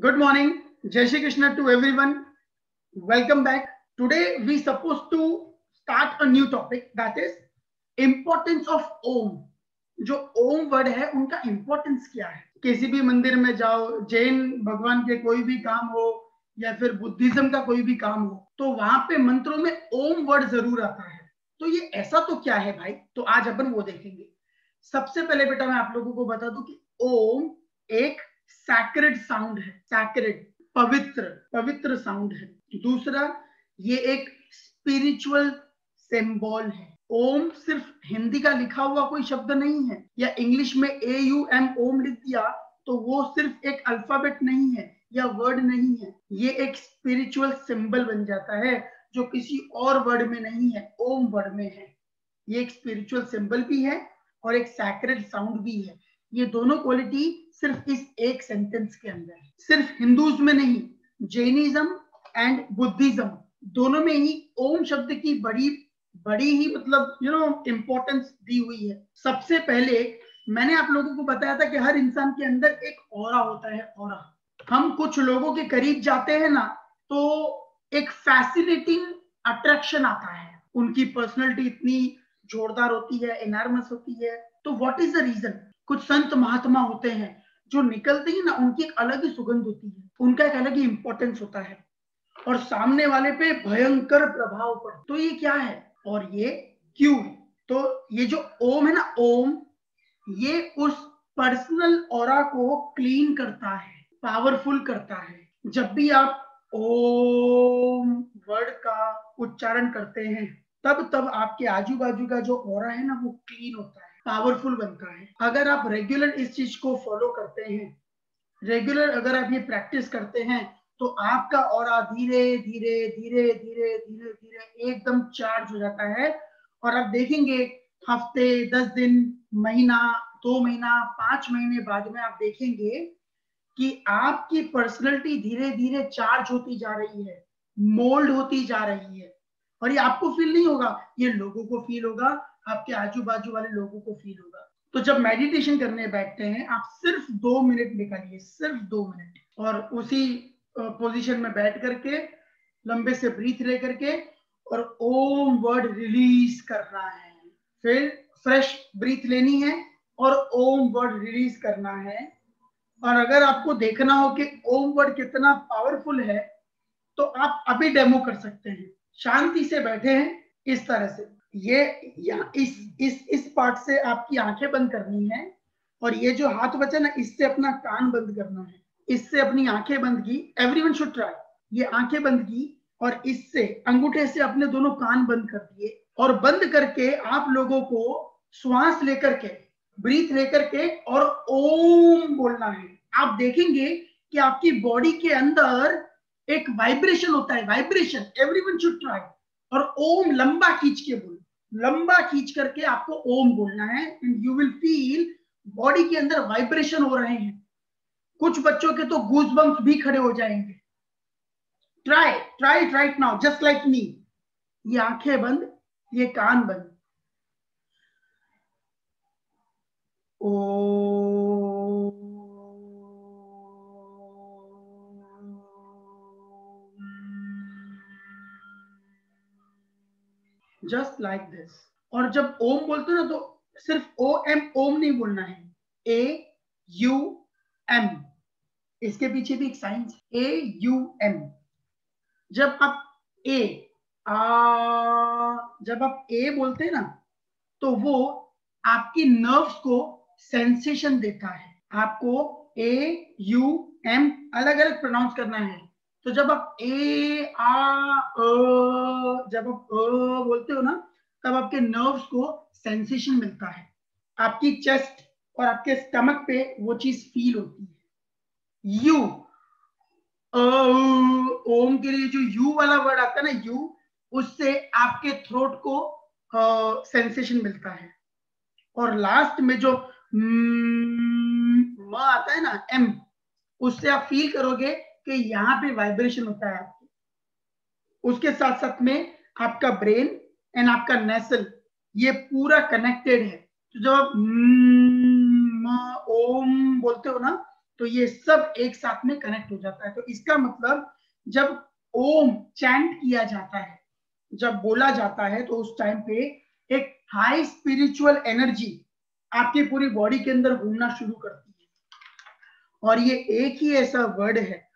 Good morning, Jai Shri Krishna to everyone. Welcome back. Today we supposed to start a new topic, that is importance of Om. जो ओम word है उनका importance क्या है। किसी भी मंदिर में जाओ, जैन भगवान के कोई भी काम हो या फिर बुद्धिज्म का कोई भी काम हो, तो वहां पे मंत्रों में ओम वर्ड जरूर आता है। तो ये ऐसा तो क्या है भाई, तो आज अपन वो देखेंगे। सबसे पहले बेटा मैं आप लोगों को बता दूं कि ओम एक सैक्रेड साउंड है, सैक्रेड पवित्र साउंड है। दूसरा, ये एक स्पिरिचुअल सिंबल है। ओम सिर्फ हिंदी का लिखा हुआ कोई शब्द नहीं है, या इंग्लिश में AUM ओम लिख दिया तो वो सिर्फ एक अल्फाबेट नहीं है या वर्ड नहीं है। ये एक स्पिरिचुअल सिंबल बन जाता है जो किसी और वर्ड में नहीं है, ओम वर्ड में है। ये एक स्पिरिचुअल सिंबल भी है और एक सैक्रेड साउंड भी है। ये दोनों क्वालिटी सिर्फ इस एक सेंटेंस के अंदर है। सिर्फ हिंदूज में नहीं, जैनिज्म एंड बुद्धिज्म दोनों में ही ओम शब्द की बड़ी ही मतलब इंपॉर्टेंस दी हुई है। सबसे पहले मैंने आप लोगों को बताया था कि हर इंसान के अंदर एक ऑरा होता है, ऑरा। हम कुछ लोगों के करीब जाते हैं ना तो एक फैसिनेटिंग अट्रैक्शन आता है। उनकी पर्सनैलिटी इतनी जोरदार होती है, एनॉर्मस होती है। तो व्हाट इज द रीजन? कुछ संत महात्मा होते हैं जो निकलते ही ना, उनकी एक अलग ही सुगंध होती है, उनका एक अलग ही इंपॉर्टेंस होता है और सामने वाले पे भयंकर प्रभाव पड़ता। तो ये क्या है और ये क्यों है? तो ये जो ओम है ना, ओम ये उस पर्सनल ऑरा को क्लीन करता है, पावरफुल करता है। जब भी आप ओम वर्ड का उच्चारण करते हैं तब आपके आजू बाजू का जो ऑरा है ना वो क्लीन होता है, पावरफुल बनता है। अगर आप रेगुलर इस चीज को फॉलो करते हैं, रेगुलर अगर आप ये प्रैक्टिस करते हैं तो आपका ऑरा धीरे धीरे धीरे धीरे धीरे धीरे एकदम चार्ज हो जाता है। और आप देखेंगे हफ्ते, 10 दिन, महीना, 2 महीना, 5 महीने बाद में आप देखेंगे कि आपकी पर्सनैलिटी धीरे धीरे चार्ज होती जा रही है, मोल्ड होती जा रही है। और ये आपको फील नहीं होगा, ये लोगों को फील होगा, आपके आजू बाजू वाले लोगों को फील होगा। तो जब मेडिटेशन करने बैठते हैं आप सिर्फ 2 मिनट निकालिए, सिर्फ 2 मिनट, और उसी पोजीशन में बैठ करके लंबे से ब्रीथ ले करके और ओम वर्ड रिलीज करना है। फिर फ्रेश ब्रीथ लेनी है और ओम वर्ड रिलीज करना है। और अगर आपको देखना हो कि ओम वर्ड कितना पावरफुल है तो आप अभी डेमो कर सकते हैं। शांति से बैठे हैं इस तरह से, ये इस पार्ट से आपकी आंखें बंद करनी है और ये जो हाथ बचा ना इससे अपना कान बंद करना है, इससे अपनी आंखें बंद की। Everyone should try. ये आंखें बंद की और इससे अंगूठे से अपने दोनों कान बंद कर दिए और बंद करके आप लोगों को श्वास लेकर के, ब्रीथ लेकर के और ओम बोलना है। आप देखेंगे कि आपकी बॉडी के अंदर एक वाइब्रेशन होता है, वाइब्रेशन। Everyone should try. और ओम लंबा खींच के बोलो, लंबा खींच करके आपको ओम बोलना है and you will feel body के अंदर वाइब्रेशन हो रहे हैं। कुछ बच्चों के तो गूज़बम्प्स भी खड़े हो जाएंगे। Try it right now just like me. ये आंखें बंद, ये कान बंद। Just like this. और जब ओम बोलते हो ना तो सिर्फ OM ओम नहीं बोलना है, AUM। इसके पीछे भी एक साइंस, AUM। जब आप जब आप ए बोलते हैं ना तो वो आपकी नर्व्स को सेंसेशन देता है। आपको AUM अलग अलग प्रोनाउंस करना है। तो जब आप जब आप बोलते हो ना तब आपके नर्व्स को सेंसेशन मिलता है, आपकी चेस्ट और आपके स्टमक पे वो चीज फील होती है। यू, ओम के लिए जो यू वाला वर्ड आता है ना, यू, उससे आपके थ्रोट को सेंसेशन मिलता है। और लास्ट में जो म आता है ना, M, उससे आप फील करोगे कि यहाँ पे वाइब्रेशन होता है आपके। उसके साथ साथ में आपका ब्रेन एंड आपका नेसल ये पूरा कनेक्टेड है। तो जब आप ओम बोलते हो ना तो ये सब एक साथ में कनेक्ट हो जाता है। तो इसका मतलब जब ओम चैंट किया जाता है, जब बोला जाता है, तो उस टाइम पे एक हाई स्पिरिचुअल एनर्जी आपकी पूरी बॉडी के अंदर घूमना शुरू करती है। और ये एक ही ऐसा वर्ड है,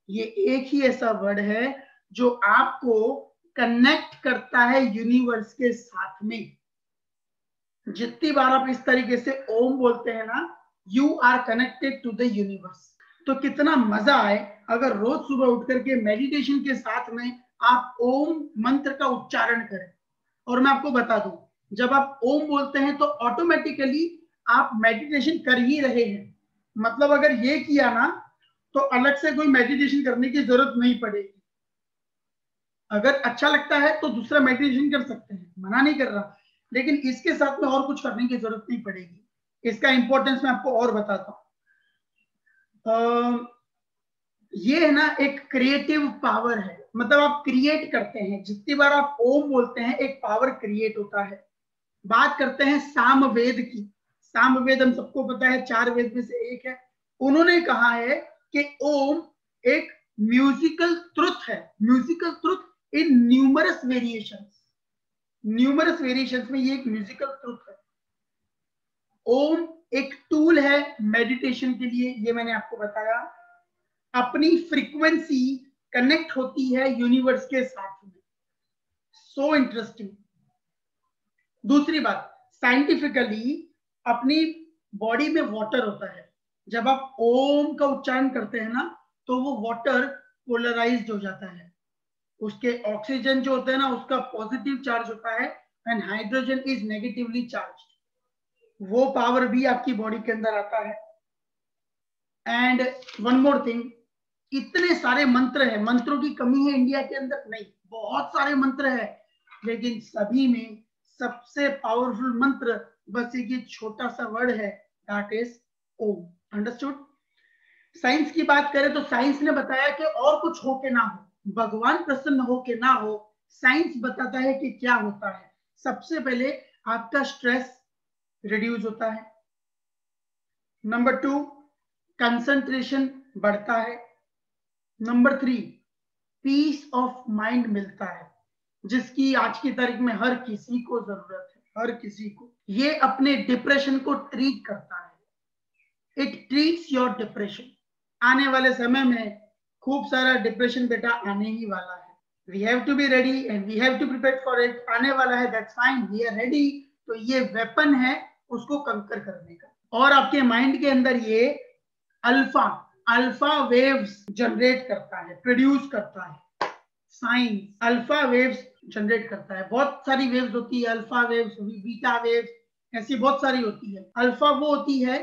ये एक ही ऐसा वर्ड है जो आपको कनेक्ट करता है यूनिवर्स के साथ में। जितनी बार आप इस तरीके से ओम बोलते हैं ना, you are connected to the universe. तो कितना मजा आए अगर रोज सुबह उठ करके मेडिटेशन के साथ में आप ओम मंत्र का उच्चारण करें। और मैं आपको बता दूं, जब आप ओम बोलते हैं तो ऑटोमेटिकली आप मेडिटेशन कर ही रहे हैं। मतलब अगर ये किया ना तो अलग से कोई मेडिटेशन करने की जरूरत नहीं पड़ेगी। अगर अच्छा लगता है तो दूसरा मेडिटेशन कर सकते हैं, मना नहीं कर रहा, लेकिन इसके साथ में और कुछ करने की जरूरत नहीं पड़ेगी। इसका इंपॉर्टेंस मैं आपको और बताता हूं। ये है ना एक क्रिएटिव पावर है, मतलब आप क्रिएट करते हैं। जितनी बार आप ओम बोलते हैं एक पावर क्रिएट होता है। बात करते हैं सामवेद की। सामवेद हम सबको पता है 4 वेद में से एक है। उन्होंने कहा है कि ओम एक म्यूजिकल ट्रुथ है, म्यूजिकल ट्रुथ इन न्यूमरस वेरिएशंस। न्यूमरस वेरिएशंस में ये एक म्यूजिकल ट्रुथ है। ओम एक टूल है मेडिटेशन के लिए, ये मैंने आपको बताया। अपनी फ्रीक्वेंसी कनेक्ट होती है यूनिवर्स के साथ में। So interesting. दूसरी बात, साइंटिफिकली अपनी बॉडी में वाटर होता है। जब आप ओम का उच्चारण करते हैं ना तो वो वाटर पोलराइज्ड हो जाता है। उसके ऑक्सीजन जो होता है ना उसका पॉजिटिव चार्ज होता है and hydrogen is negatively charge. वो पावर भी आपकी बॉडी के अंदर आता है। एंड वन मोर थिंग, इतने सारे मंत्र हैं, मंत्रों की कमी है इंडिया के अंदर नहीं, बहुत सारे मंत्र है, लेकिन सभी में सबसे पावरफुल मंत्र बस एक छोटा सा वर्ड है, that is Om. Understood. Science की बात करें तो साइंस ने बताया कि और कुछ हो के ना हो, भगवान प्रसन्न हो के ना हो, साइंस बताता है कि क्या होता है। सबसे पहले आपका स्ट्रेस रिड्यूस होता है। नंबर 2, कंसंट्रेशन बढ़ता है। नंबर 3, पीस ऑफ माइंड मिलता है, जिसकी आज की तारीख में हर किसी को जरूरत है, हर किसी को। ये अपने डिप्रेशन को ट्रीट करता है। It treats your depression. आने वाले समय में खूब सारा डिप्रेशन बेटा आने ही वाला है। We have to be ready and we have to prepare for it. आने वाला है, that's fine, we are ready. तो ये वेपन है उसको कंकर करने का। और आपके माइंड के अंदर ये अल्फा वेव्स जनरेट करता है, प्रोड्यूस करता है। साइंस अल्फा वेव्स जनरेट करता है। बहुत सारी वेव्स होती है, अल्फा वेव्स, बीटा वेव्स, ऐसी बहुत सारी होती है। अल्फा वो होती है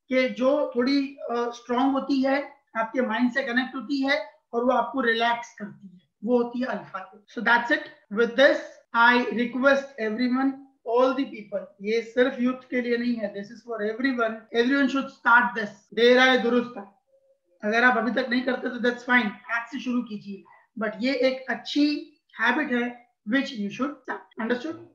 कि जो थोड़ी स्ट्रांग होती है, आपके माइंड से कनेक्ट होती है और वो आपको रिलैक्स करती है, वो होती है alpha. So that's it. With this I request everyone, all the people, ये सिर्फ यूथ के लिए नहीं है, this is for everyone. Everyone should start this. देर आए दुरुस्त है। अगर आप अभी तक नहीं करते तो दैट्स फाइन, आज से शुरू कीजिए, बट ये एक अच्छी हैबिट है which you should start. Understood.